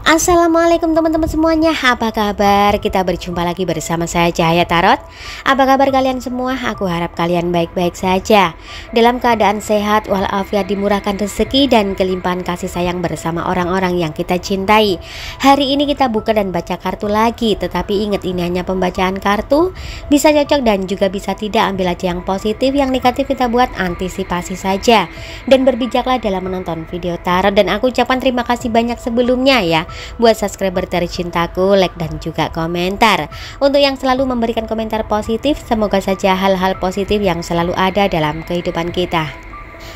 Assalamualaikum teman-teman semuanya, apa kabar? Kita berjumpa lagi bersama saya Cahaya Tarot. Apa kabar kalian semua? Aku harap kalian baik-baik saja, dalam keadaan sehat walafiat, dimurahkan rezeki dan kelimpahan kasih sayang bersama orang-orang yang kita cintai. Hari ini kita buka dan baca kartu lagi, tetapi ingat ini hanya pembacaan kartu, bisa cocok dan juga bisa tidak. Ambil aja yang positif, yang negatif kita buat antisipasi saja. Dan berbijaklah dalam menonton video tarot. Dan aku ucapkan terima kasih banyak sebelumnya ya buat subscriber tercintaku, like dan juga komentar. Untuk yang selalu memberikan komentar positif, semoga saja hal-hal positif yang selalu ada dalam kehidupan kita.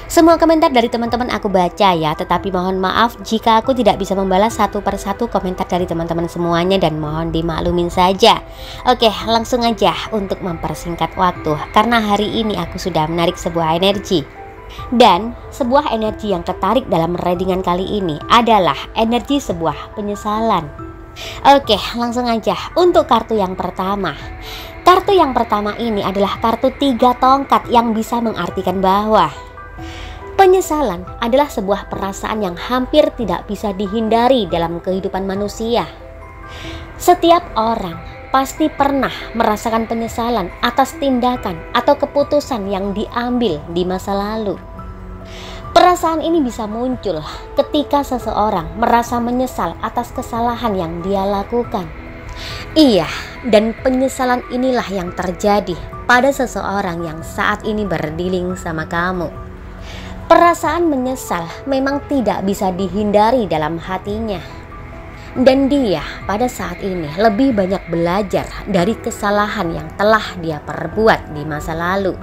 Semua komentar dari teman-teman aku baca ya, tetapi mohon maaf jika aku tidak bisa membalas satu persatu komentar dari teman-teman semuanya, dan mohon dimaklumin saja. Oke, langsung aja untuk mempersingkat waktu, karena hari ini aku sudah menarik sebuah energi. Dan sebuah energi yang tertarik dalam readingan kali ini adalah energi sebuah penyesalan. Oke, langsung aja untuk kartu yang pertama. Kartu yang pertama ini adalah kartu 3 tongkat yang bisa mengartikan bahwa penyesalan adalah sebuah perasaan yang hampir tidak bisa dihindari dalam kehidupan manusia. Setiap orang pasti pernah merasakan penyesalan atas tindakan atau keputusan yang diambil di masa lalu. Perasaan ini bisa muncul ketika seseorang merasa menyesal atas kesalahan yang dia lakukan. Iya, dan penyesalan inilah yang terjadi pada seseorang yang saat ini berdealing sama kamu. Perasaan menyesal memang tidak bisa dihindari dalam hatinya. Dan dia pada saat ini lebih banyak belajar dari kesalahan yang telah dia perbuat di masa lalu.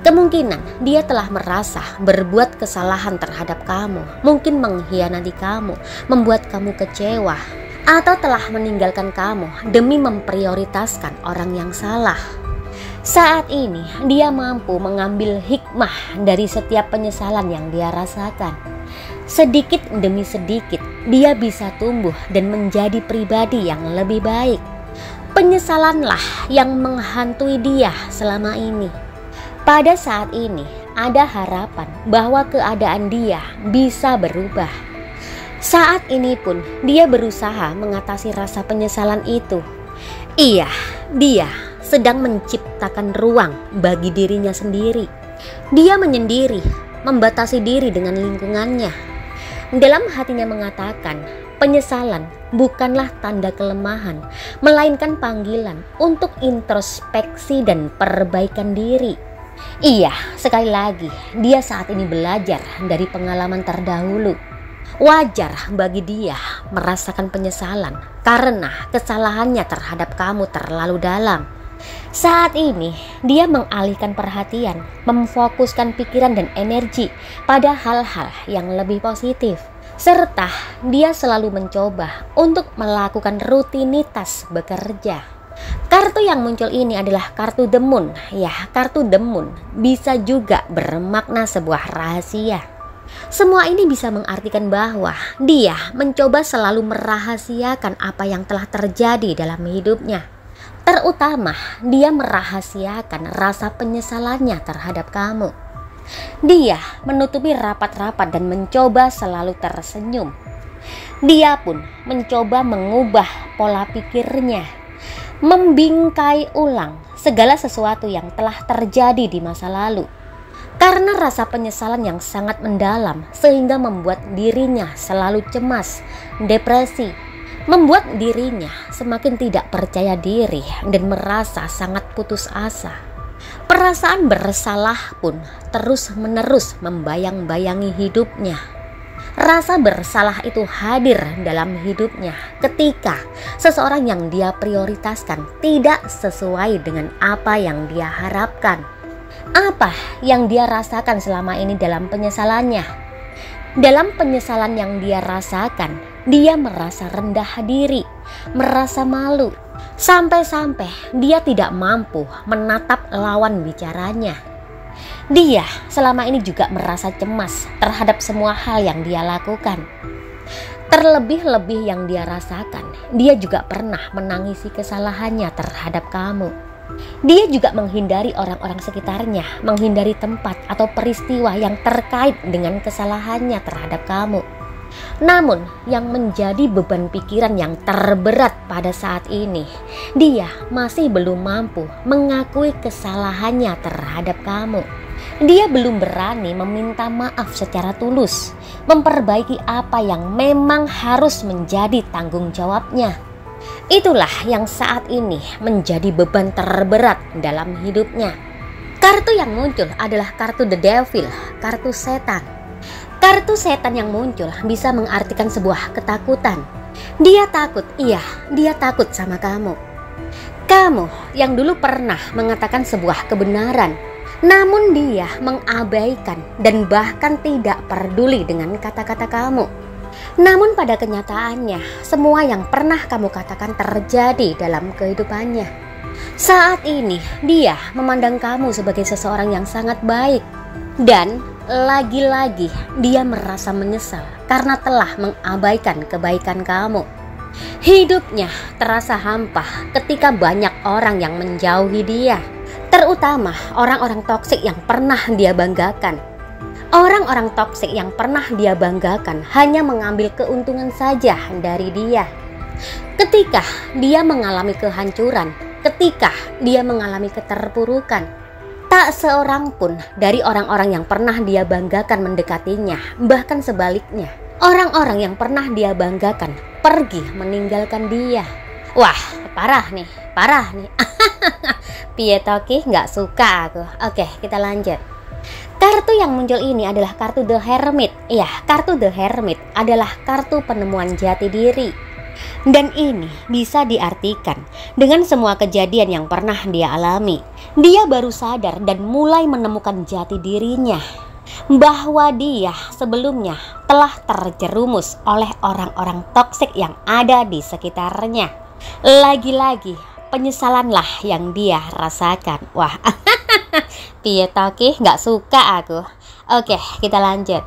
Kemungkinan dia telah merasa berbuat kesalahan terhadap kamu, mungkin mengkhianati kamu, membuat kamu kecewa, atau telah meninggalkan kamu demi memprioritaskan orang yang salah. Saat ini dia mampu mengambil hikmah dari setiap penyesalan yang dia rasakan. Sedikit demi sedikit dia bisa tumbuh dan menjadi pribadi yang lebih baik. Penyesalanlah yang menghantui dia selama ini. Pada saat ini ada harapan bahwa keadaan dia bisa berubah. Saat ini pun dia berusaha mengatasi rasa penyesalan itu. Iya, dia sedang menciptakan ruang bagi dirinya sendiri. Dia menyendiri, membatasi diri dengan lingkungannya. Dalam hatinya mengatakan, penyesalan bukanlah tanda kelemahan, melainkan panggilan untuk introspeksi dan perbaikan diri. Iya, sekali lagi, dia saat ini belajar dari pengalaman terdahulu. Wajar bagi dia merasakan penyesalan karena kesalahannya terhadap kamu terlalu dalam. Saat ini dia mengalihkan perhatian, memfokuskan pikiran dan energi pada hal-hal yang lebih positif, serta dia selalu mencoba untuk melakukan rutinitas bekerja. Kartu yang muncul ini adalah kartu The Moon. Ya, kartu The Moon bisa juga bermakna sebuah rahasia. Semua ini bisa mengartikan bahwa dia mencoba selalu merahasiakan apa yang telah terjadi dalam hidupnya. Terutama dia merahasiakan rasa penyesalannya terhadap kamu. Dia menutupi rapat-rapat dan mencoba selalu tersenyum. Dia pun mencoba mengubah pola pikirnya, membingkai ulang segala sesuatu yang telah terjadi di masa lalu. Karena rasa penyesalan yang sangat mendalam sehingga membuat dirinya selalu cemas, depresi, membuat dirinya semakin tidak percaya diri dan merasa sangat putus asa. Perasaan bersalah pun terus-menerus membayang-bayangi hidupnya. Rasa bersalah itu hadir dalam hidupnya ketika seseorang yang dia prioritaskan tidak sesuai dengan apa yang dia harapkan. Apa yang dia rasakan selama ini dalam penyesalannya? Dalam penyesalan yang dia rasakan, dia merasa rendah diri, merasa malu, sampai-sampai dia tidak mampu menatap lawan bicaranya. Dia selama ini juga merasa cemas terhadap semua hal yang dia lakukan. Terlebih-lebih yang dia rasakan, dia juga pernah menangisi kesalahannya terhadap kamu. Dia juga menghindari orang-orang sekitarnya, menghindari tempat atau peristiwa yang terkait dengan kesalahannya terhadap kamu. Namun yang menjadi beban pikiran yang terberat pada saat ini, dia masih belum mampu mengakui kesalahannya terhadap kamu. Dia belum berani meminta maaf secara tulus, memperbaiki apa yang memang harus menjadi tanggung jawabnya. Itulah yang saat ini menjadi beban terberat dalam hidupnya. Kartu yang muncul adalah kartu The Devil, kartu setan. Kartu setan yang muncul bisa mengartikan sebuah ketakutan. Dia takut, dia takut sama kamu. Kamu yang dulu pernah mengatakan sebuah kebenaran, namun dia mengabaikan dan bahkan tidak peduli dengan kata-kata kamu. Namun pada kenyataannya, semua yang pernah kamu katakan terjadi dalam kehidupannya. Saat ini dia memandang kamu sebagai seseorang yang sangat baik. Dan lagi-lagi dia merasa menyesal karena telah mengabaikan kebaikan kamu. Hidupnya terasa hampa ketika banyak orang yang menjauhi dia, terutama orang-orang toksik yang pernah dia banggakan. Orang-orang toksik yang pernah dia banggakan hanya mengambil keuntungan saja dari dia. Ketika dia mengalami kehancuran, ketika dia mengalami keterpurukan, tak seorang pun dari orang-orang yang pernah dia banggakan mendekatinya. Bahkan sebaliknya, orang-orang yang pernah dia banggakan pergi meninggalkan dia. Wah, parah nih. Piye toki, nggak suka aku. Oke, kita lanjut. Kartu yang muncul ini adalah kartu The Hermit. Ya, kartu The Hermit adalah kartu penemuan jati diri. Dan ini bisa diartikan dengan semua kejadian yang pernah dia alami. Dia baru sadar dan mulai menemukan jati dirinya, bahwa dia sebelumnya telah terjerumus oleh orang-orang toksik yang ada di sekitarnya. Lagi-lagi penyesalanlah yang dia rasakan. Wah, piye toki, nggak suka aku. Oke, kita lanjut.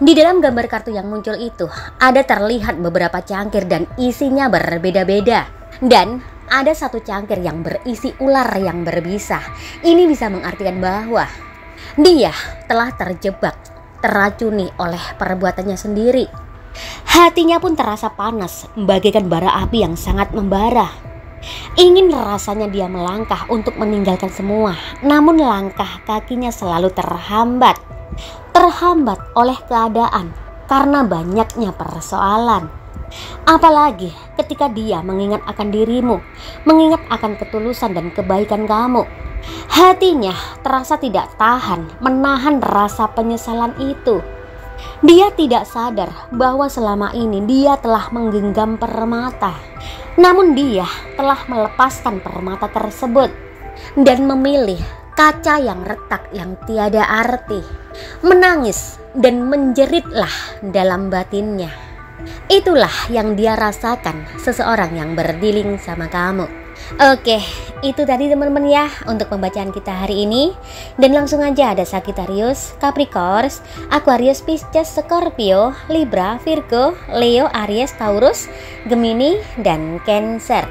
Di dalam gambar kartu yang muncul itu ada terlihat beberapa cangkir dan isinya berbeda-beda. Dan ada satu cangkir yang berisi ular yang berbisa. Ini bisa mengartikan bahwa dia telah terjebak, teracuni oleh perbuatannya sendiri. Hatinya pun terasa panas, bagaikan bara api yang sangat membara. Ingin rasanya dia melangkah untuk meninggalkan semua, namun langkah kakinya selalu terhambat oleh keadaan karena banyaknya persoalan. Apalagi ketika dia mengingat akan dirimu, mengingat akan ketulusan dan kebaikan kamu. Hatinya terasa tidak tahan menahan rasa penyesalan itu. Dia tidak sadar bahwa selama ini dia telah menggenggam permata. Namun dia telah melepaskan permata tersebut dan memilih kaca yang retak yang tiada arti. Menangis dan menjeritlah dalam batinnya. Itulah yang dia rasakan seseorang yang berdealing sama kamu. Oke, itu tadi teman-teman ya untuk pembacaan kita hari ini. Dan langsung aja ada Sagittarius, Capricorn, Aquarius, Pisces, Scorpio, Libra, Virgo, Leo, Aries, Taurus, Gemini, dan Cancer.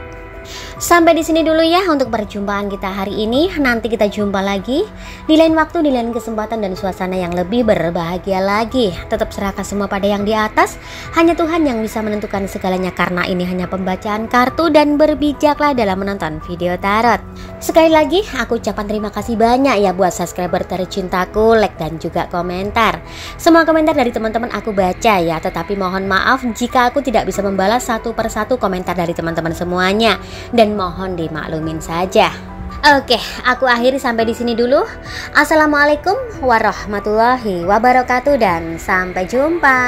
Sampai di sini dulu ya untuk perjumpaan kita hari ini. Nanti kita jumpa lagi di lain waktu, di lain kesempatan dan suasana yang lebih berbahagia lagi. Tetap serahkan semua pada yang di atas. Hanya Tuhan yang bisa menentukan segalanya, karena ini hanya pembacaan kartu, dan berbijaklah dalam menonton video tarot. Sekali lagi aku ucapkan terima kasih banyak ya buat subscriber tercintaku, like dan juga komentar. Semua komentar dari teman-teman aku baca ya, tetapi mohon maaf jika aku tidak bisa membalas satu persatu komentar dari teman-teman semuanya. Dan mohon dimaklumin saja. Oke, aku akhiri sampai di sini dulu. Assalamualaikum warahmatullahi wabarakatuh dan sampai jumpa.